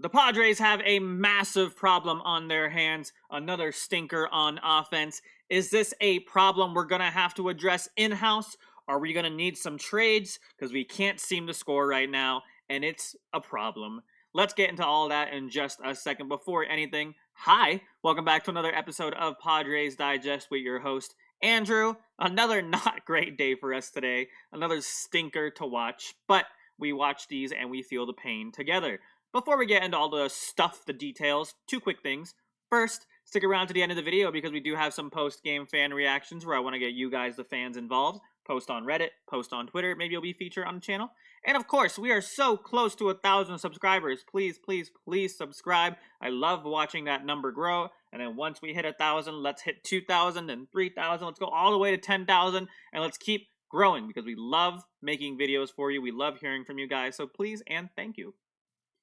The Padres have a massive problem on their hands. Another stinker on offense. Is this a problem we're going to have to address in-house? Are we going to need some trades? Because we can't seem to score right now, and it's a problem. Let's get into all that in just a second. Before anything, hi, welcome back to another episode of Padres Digest with your host, Andrew. Another not great day for us today. Another stinker to watch, but we watch these and we feel the pain together. Before we get into all the stuff, the details, two quick things. First, stick around to the end of the video because we do have some post-game fan reactions where I want to get you guys, the fans, involved. Post on Reddit, post on Twitter, maybe you'll be featured on the channel. And of course, we are so close to 1,000 subscribers. Please, please, please subscribe. I love watching that number grow. And then once we hit 1,000, let's hit 2,000 and 3,000. Let's go all the way to 10,000 and let's keep growing because we love making videos for you. We love hearing from you guys. So please and thank you.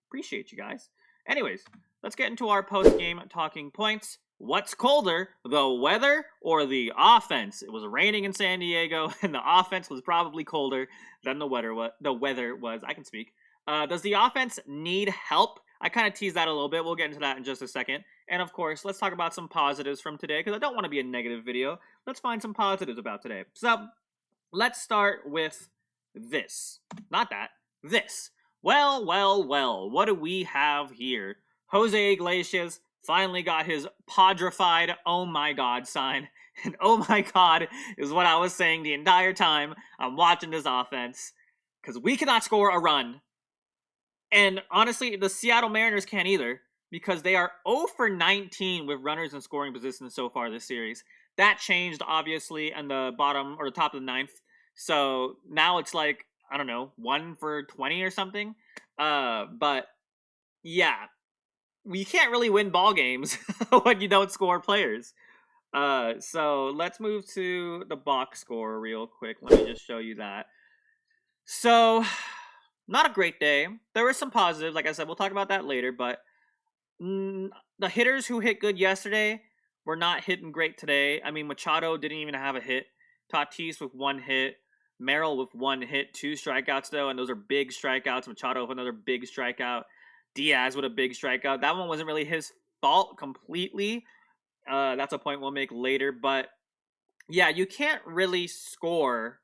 Appreciate you guys. Anyways, let's get into our post-game talking points. What's colder, the weather or the offense? It was raining in San Diego, and the offense was probably colder than the weather was. I can speak. Does the offense need help? I kind of teased that a little bit. We'll get into that in just a second. And of course, let's talk about some positives from today, because I don't want to be a negative video. Let's find some positives about today. So, let's start with this. Not that. This. Well, what do we have here? Jose Iglesias finally got his Padrified oh my god sign. And oh my god is what I was saying the entire time I'm watching this offense. Because we cannot score a run. And honestly, the Seattle Mariners can't either. Because they are 0 for 19 with runners in scoring positions so far this series. That changed, obviously, in the bottom or the top of the ninth. So now it's like, I don't know, 1 for 20 or something. But yeah, we can't really win ball games when you don't score players. So let's move to the box score real quick. Let me just show you that. So, not a great day. There were some positives. Like I said, we'll talk about that later. But the hitters who hit good yesterday were not hitting great today. I mean, Machado didn't even have a hit. Tatis with 1 hit. Merrill with 1 hit, 2 strikeouts though, and those are big strikeouts. Machado with another big strikeout. Diaz with a big strikeout. That one wasn't really his fault completely. That's a point we'll make later. But yeah, you can't really score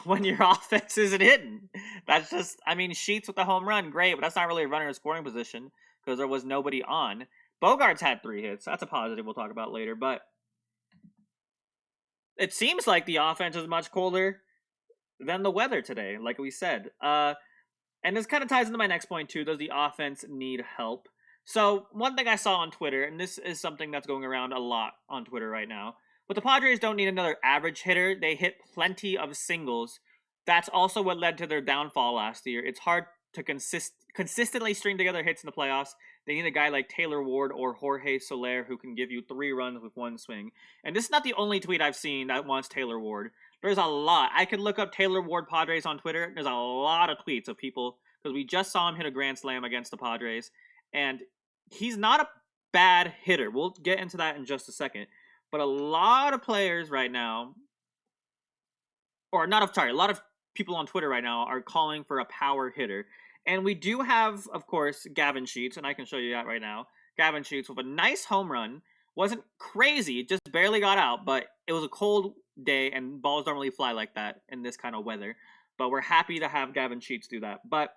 when your offense isn't hitting. That's just, I mean, Sheets with the home run, great, but that's not really a runner in scoring position because there was nobody on. Bogaerts had 3 hits. That's a positive we'll talk about later, but it seems like the offense is much colder than the weather today, like we said. And this kind of ties into my next point, too. Does the offense need help? So, one thing I saw on Twitter, and this is something that's going around a lot on Twitter right now, but the Padres don't need another average hitter. They hit plenty of singles. That's also what led to their downfall last year. It's hard to consistently string together hits in the playoffs. They need a guy like Taylor Ward or Jorge Soler who can give you 3 runs with 1 swing. And this is not the only tweet I've seen that wants Taylor Ward. There's a lot. I could look up Taylor Ward Padres on Twitter. There's a lot of tweets of people because we just saw him hit a grand slam against the Padres. And he's not a bad hitter. We'll get into that in just a second. But a lot of players right now, a lot of people on Twitter right now are calling for a power hitter. And we do have, of course, Gavin Sheets, and I can show you that right now. Gavin Sheets with a nice home run. Wasn't crazy, just barely got out, but it was a cold day, and balls don't really fly like that in this kind of weather. But we're happy to have Gavin Sheets do that. But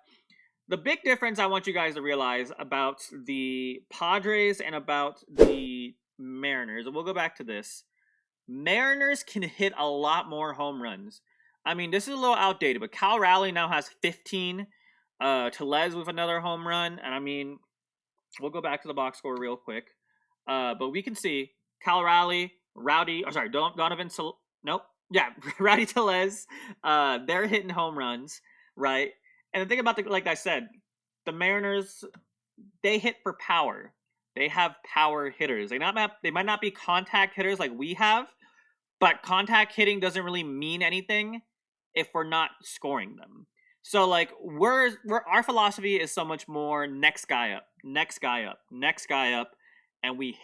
the big difference I want you guys to realize about the Padres and about the Mariners, and we'll go back to this. Mariners can hit a lot more home runs. I mean, this is a little outdated, but Cal Raleigh now has 15. Tellez with another home run. And I mean, we'll go back to the box score real quick. But we can see Cal Raleigh, Rowdy Tellez. They're hitting home runs, right? And the thing about like I said, the Mariners, they hit for power. They have power hitters. They might not be contact hitters like we have, but contact hitting doesn't really mean anything if we're not scoring them. So like our philosophy is so much more next guy up, and we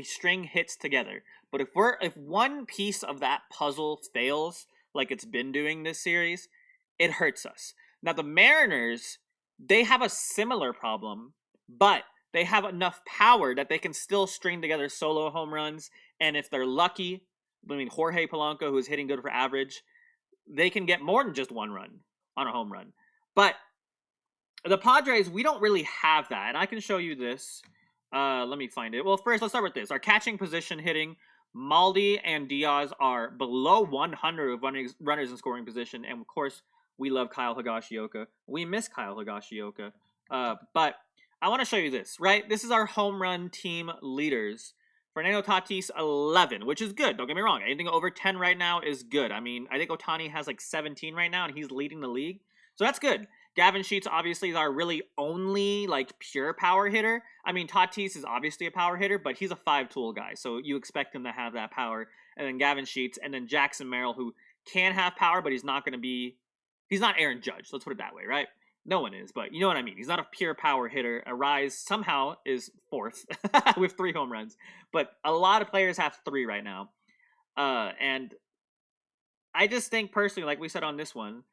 string hits together. But if one piece of that puzzle fails, like it's been doing this series, it hurts us. Now the Mariners, They have a similar problem, but they have enough power that they can still string together solo home runs. And if they're lucky, I mean, Jorge Polanco, who's hitting good for average, they can get more than just one run on a home run. But the Padres, we don't really have that. And I can show you this. Let me find it. Well, first, let's start with this. Our catching position hitting, Maldi and Diaz are below 100 of runners in scoring position. And, of course, we love Kyle Higashioka. We miss Kyle Higashioka. But I want to show you this, right? This is our home run team leaders. Fernando Tatis, 11, which is good. Don't get me wrong. Anything over 10 right now is good. I mean, I think Ohtani has like 17 right now, and he's leading the league. So that's good. Gavin Sheets, obviously, is our really only, like, pure power hitter. I mean, Tatis is obviously a power hitter, but he's a 5-tool guy, so you expect him to have that power. And then Gavin Sheets, and then Jackson Merrill, who can have power, but he's not going to be... He's not Aaron Judge, let's put it that way, right? No one is, but you know what I mean. He's not a pure power hitter. Arraez somehow is 4th with 3 home runs. But a lot of players have 3 right now. And I just think, personally, like we said on this one,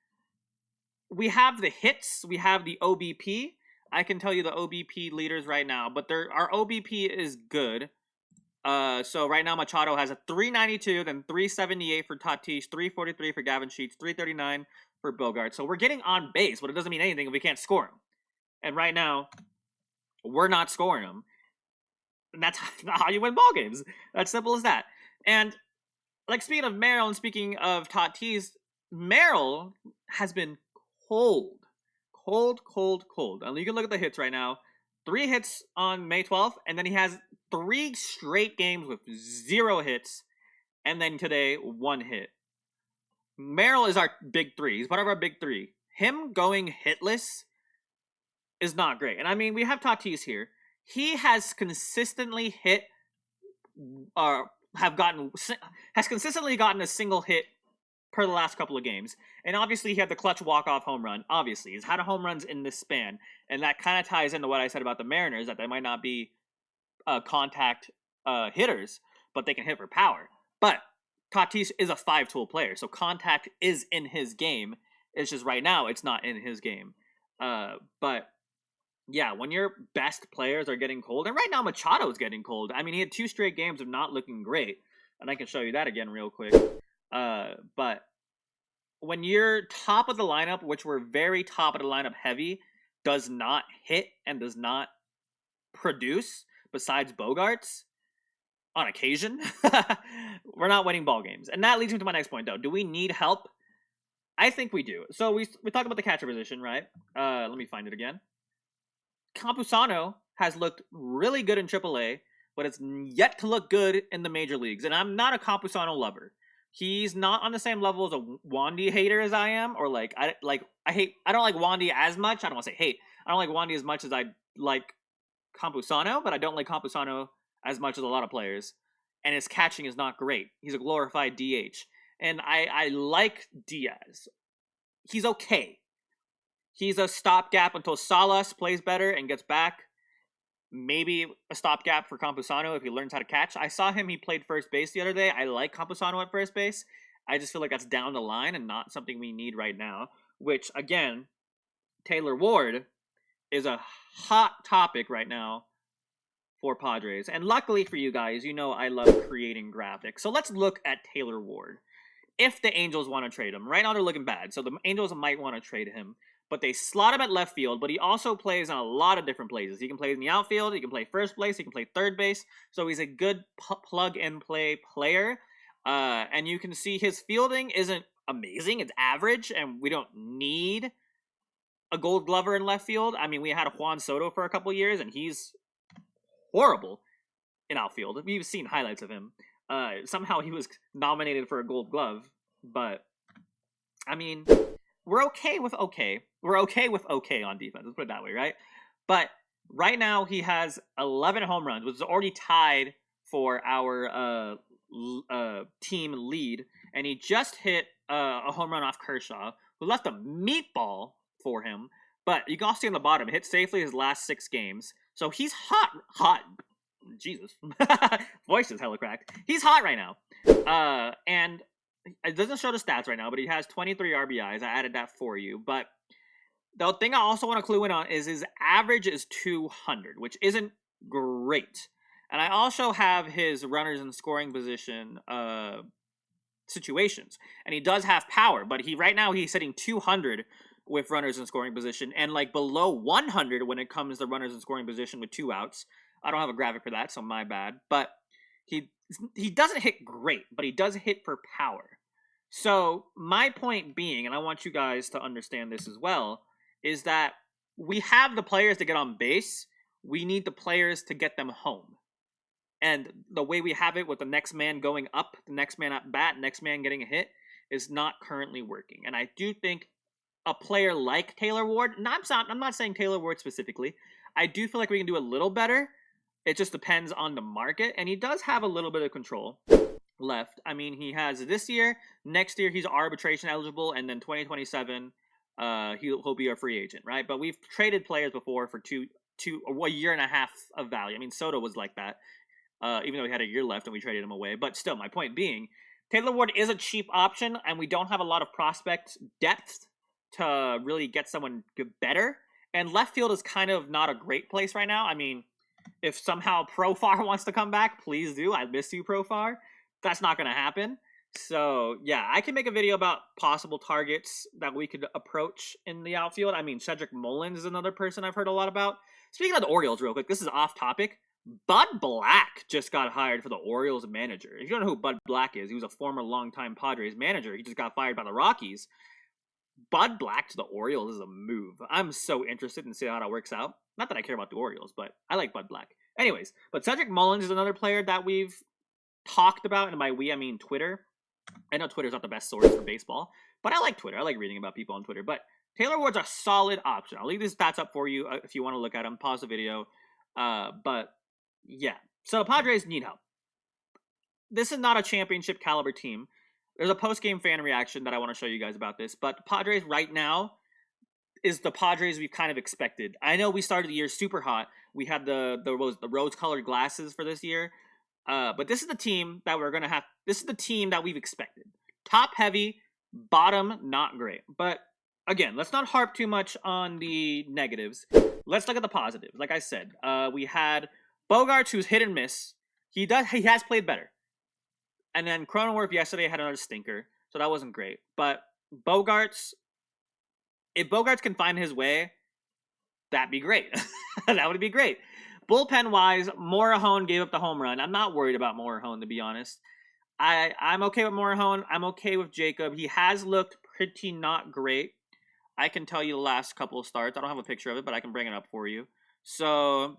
we have the hits, we have the OBP. I can tell you the OBP leaders right now, but our OBP is good. So right now Machado has a 392, then 378 for Tatis, 343 for Gavin Sheets, 339 for Bogaerts. So we're getting on base, but it doesn't mean anything if we can't score him. And right now, we're not scoring him. And that's not how you win ball games. That's simple as that. And like, speaking of Merrill and speaking of Tatis, Merrill has been cold. And you can look at the hits right now. 3 hits on May 12th, and then he has 3 straight games with 0 hits, and then today, 1 hit. Merrill is our big 3. He's part of our big 3. Him going hitless is not great. And I mean, we have Tatis here. He has consistently hit, has consistently gotten a single hit per the last couple of games. And obviously he had the clutch walk-off home run. Obviously, he's had home runs in this span. And that kind of ties into what I said about the Mariners, that they might not be contact hitters, but they can hit for power. But Tatis is a 5-tool player, so contact is in his game. It's just right now it's not in his game. But yeah, when your best players are getting cold, and right now Machado's getting cold. I mean, he had 2 straight games of not looking great, and I can show you that again real quick. But when you're top of the lineup, which we're very top of the lineup heavy, does not hit and does not produce, besides Bogaerts, on occasion, we're not winning ball games. And that leads me to my next point, though. Do we need help? I think we do. So we talked about the catcher position, right? Let me find it again. Campusano has looked really good in AAA, but it's yet to look good in the major leagues. And I'm not a Campusano lover. He's not on the same level as a Wandy hater as I am, or I don't like Wandy as much. I don't want to say hate. I don't like Wandy as much as I like Campusano, but I don't like Campusano as much as a lot of players. And his catching is not great. He's a glorified DH. And I like Diaz. He's okay. He's a stopgap until Salas plays better and gets back. Maybe a stopgap for Campusano if he learns how to catch. I saw him, he played first base the other day. I like Campusano at first base. I just feel like that's down the line and not something we need right now. Which, again, Taylor Ward is a hot topic right now for Padres. And luckily for you guys, you know I love creating graphics. So let's look at Taylor Ward. If the Angels want to trade him. Right now they're looking bad, so the Angels might want to trade him. But they slot him at left field, but he also plays on a lot of different places. He can play in the outfield, he can play first base, he can play third base. So he's a good plug-and-play player. And you can see his fielding isn't amazing. It's average, and we don't need a Gold Glover in left field. I mean, we had Juan Soto for a couple years, and he's horrible in outfield. We've seen highlights of him. Somehow he was nominated for a Gold Glove, but I mean, we're okay with okay. We're okay with okay on defense. Let's put it that way, right? But right now he has 11 home runs, which is already tied for our team lead, and he just hit a home run off Kershaw, who left a meatball for him. But you can also see on the bottom, hit safely his last 6 games, so he's hot. Jesus, voice is hella cracked. He's hot right now, and it doesn't show the stats right now, but he has 23 RBIs. I added that for you, but The thing I also want to clue in on is his average is 200, which isn't great. And I also have his runners in scoring position situations, and he does have power, but right now he's hitting 200 with runners in scoring position, and like below 100 when it comes to runners in scoring position with 2 outs. I don't have a graphic for that, so my bad. But he doesn't hit great, but he does hit for power. So my point being, and I want you guys to understand this as well, is that we have the players to get on base. We need the players to get them home. And the way we have it with the next man going up, the next man at bat, next man getting a hit, is not currently working. And I do think a player like Taylor Ward, I'm not saying Taylor Ward specifically, I do feel like we can do a little better. It just depends on the market. And he does have a little bit of control left. I mean, he has this year, next year he's arbitration eligible, and then 2027 he'll be a free agent, right? But we've traded players before for a year and a half of value. I mean, Soto was like that. Even though he had a year left and we traded him away. But still, my point being, Taylor Ward is a cheap option, and we don't have a lot of prospect depth to really get someone better. And left field is kind of not a great place right now. I mean, if somehow Profar wants to come back, please do. I miss you, Profar. That's not going to happen. So, yeah, I can make a video about possible targets that we could approach in the outfield. I mean, Cedric Mullins is another person I've heard a lot about. Speaking of the Orioles real quick, this is off topic. Bud Black just got hired for the Orioles manager. If you don't know who Bud Black is, he was a former longtime Padres manager. He just got fired by the Rockies. Bud Black to the Orioles is a move. I'm so interested in seeing how that works out. Not that I care about the Orioles, but I like Bud Black. Anyways, but Cedric Mullins is another player that we've talked about, and by we, I mean Twitter. I know Twitter's not the best source for baseball, but I like Twitter. I like reading about people on Twitter. But Taylor Ward's a solid option. I'll leave these stats up for you if you want to look at them. Pause the video. But yeah, so Padres need help. This is not a championship caliber team. There's a post-game fan reaction that I want to show you guys about this, but Padres right now is the Padres we've kind of expected. I know we started the year super hot. We had the rose-colored glasses for this year, but this is the team that we're gonna have. This is the team that we've expected. Top heavy, bottom not great. But again, let's not harp too much on the negatives. Let's look at the positives. Like I said, we had Bogaerts, who's hit and miss. He has played better. And then Cronenworth yesterday had another stinker, so that wasn't great. But Bogaerts, if Bogaerts can find his way, that'd be great. That would be great. Bullpen-wise, Morahone gave up the home run. I'm not worried about Morahone, to be honest. I'm okay with Morahone. I'm okay with Jacob. He has looked pretty not great. I can tell you the last couple of starts. I don't have a picture of it, but I can bring it up for you. So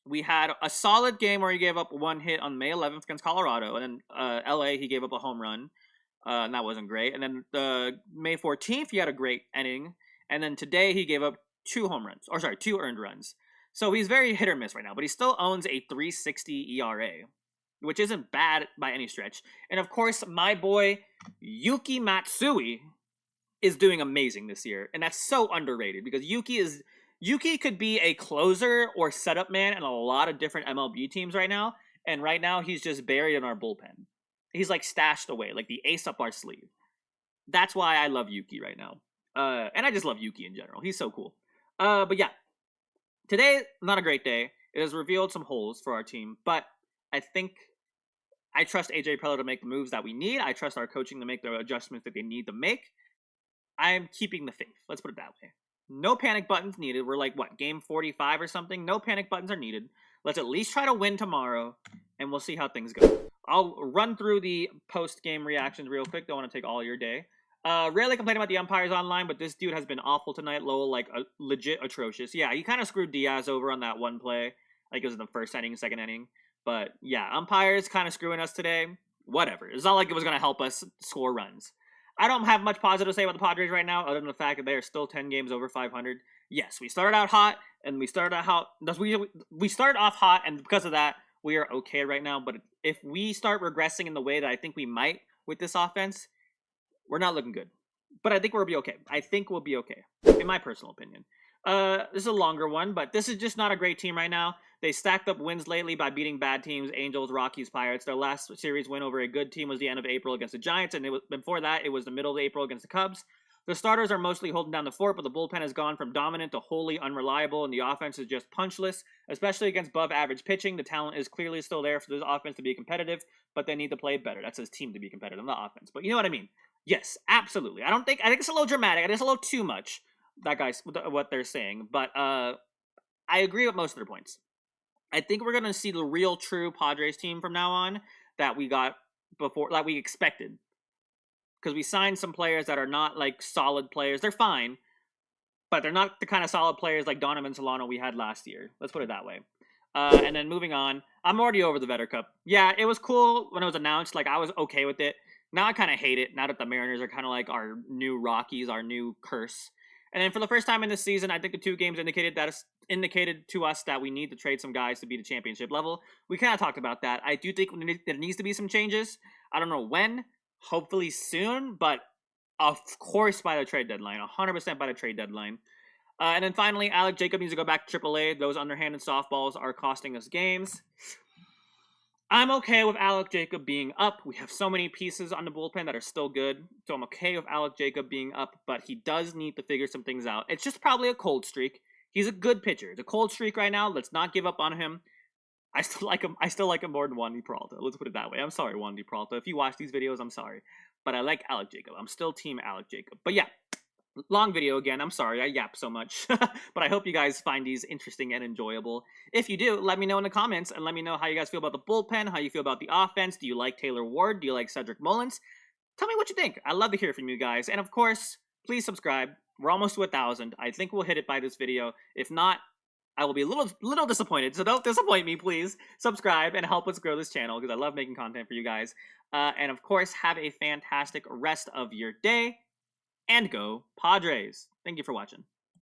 we had a solid game where he gave up one hit on May 11th against Colorado. And then LA, he gave up a home run. And that wasn't great. And then May 14th, he had a great inning. And then today, he gave up two earned runs. So he's very hit or miss right now. But he still owns a 3.60 ERA, which isn't bad by any stretch. And of course, my boy, Yuki Matsui, is doing amazing this year. And that's so underrated because Yuki could be a closer or setup man in a lot of different MLB teams right now. And right now, he's just buried in our bullpen. He's like stashed away, like the ace up our sleeve. That's why I love Yuki right now. And I just love Yuki in general. He's so cool. But yeah, today, not a great day. It has revealed some holes for our team. But I think I trust AJ Preller to make the moves that we need. I trust our coaching to make the adjustments that they need to make. I'm keeping the faith. Let's put it that way. No panic buttons needed. We're like, game 45 or something? No panic buttons are needed. Let's at least try to win tomorrow, and we'll see how things go. I'll run through the post-game reactions real quick. Don't want to take all your day. Rarely complain about the umpires online, but this dude has been awful tonight. Lowell, legit atrocious. Yeah, he kind of screwed Diaz over on that one play. Like it was in the first inning, second inning. But yeah, umpires kind of screwing us today. Whatever. It's not like it was going to help us score runs. I don't have much positive to say about the Padres right now, other than the fact that they are still 10 games over 500. Yes, we started out hot, and we started off hot, and because of that, we are okay right now. But if we start regressing in the way that I think we might with this offense, we're not looking good. But I think we'll be okay. In my personal opinion. This is a longer one, but this is just not a great team right now. They stacked up wins lately by beating bad teams, Angels, Rockies, Pirates. Their last series win over a good team was the end of April against the Giants, and before that, it was the middle of April against the Cubs. The starters are mostly holding down the fort, but the bullpen has gone from dominant to wholly unreliable, and the offense is just punchless, especially against above-average pitching. The talent is clearly still there for this offense to be competitive, but they need to play better. That's his team to be competitive, not offense. But you know what I mean? Yes, absolutely. I think it's a little dramatic. I think it's a little too much, that guy's what they're saying. But I agree with most of their points. I think we're going to see the real, true Padres team from now on that we got before, like we expected. Because we signed some players that are not, like, solid players. They're fine, but they're not the kind of solid players like Donovan Solano we had last year. Let's put it that way. And then moving on, I'm already over the Vetter Cup. Yeah, it was cool when it was announced. Like, I was okay with it. Now I kind of hate it, now that the Mariners are kind of like our new Rockies, our new curse. And then for the first time in this season, I think the 2 games indicated to us that we need to trade some guys to be the championship level. We kind of talked about that. I do think there needs to be some changes. I don't know when. Hopefully soon, but of course by the trade deadline. 100% by the trade deadline. And then finally, Alec Jacob needs to go back to AAA. Those underhanded softballs are costing us games. I'm okay with Alec Jacob being up. We have so many pieces on the bullpen that are still good. So I'm okay with Alec Jacob being up, but he does need to figure some things out. It's just probably a cold streak. He's a good pitcher. It's a cold streak right now. Let's not give up on him. I still like him. I still like him more than Wandy Peralta. Let's put it that way. I'm sorry, Wandy Peralta. If you watch these videos, I'm sorry. But I like Alec Jacob. I'm still team Alec Jacob. But yeah, long video again. I'm sorry. I yap so much. But I hope you guys find these interesting and enjoyable. If you do, let me know in the comments and let me know how you guys feel about the bullpen, how you feel about the offense. Do you like Taylor Ward? Do you like Cedric Mullins? Tell me what you think. I'd love to hear from you guys. And of course, please subscribe. We're almost to 1,000. I think we'll hit it by this video. If not, I will be a little disappointed, so don't disappoint me, please. Subscribe and help us grow this channel, because I love making content for you guys. And of course, have a fantastic rest of your day, and go Padres. Thank you for watching.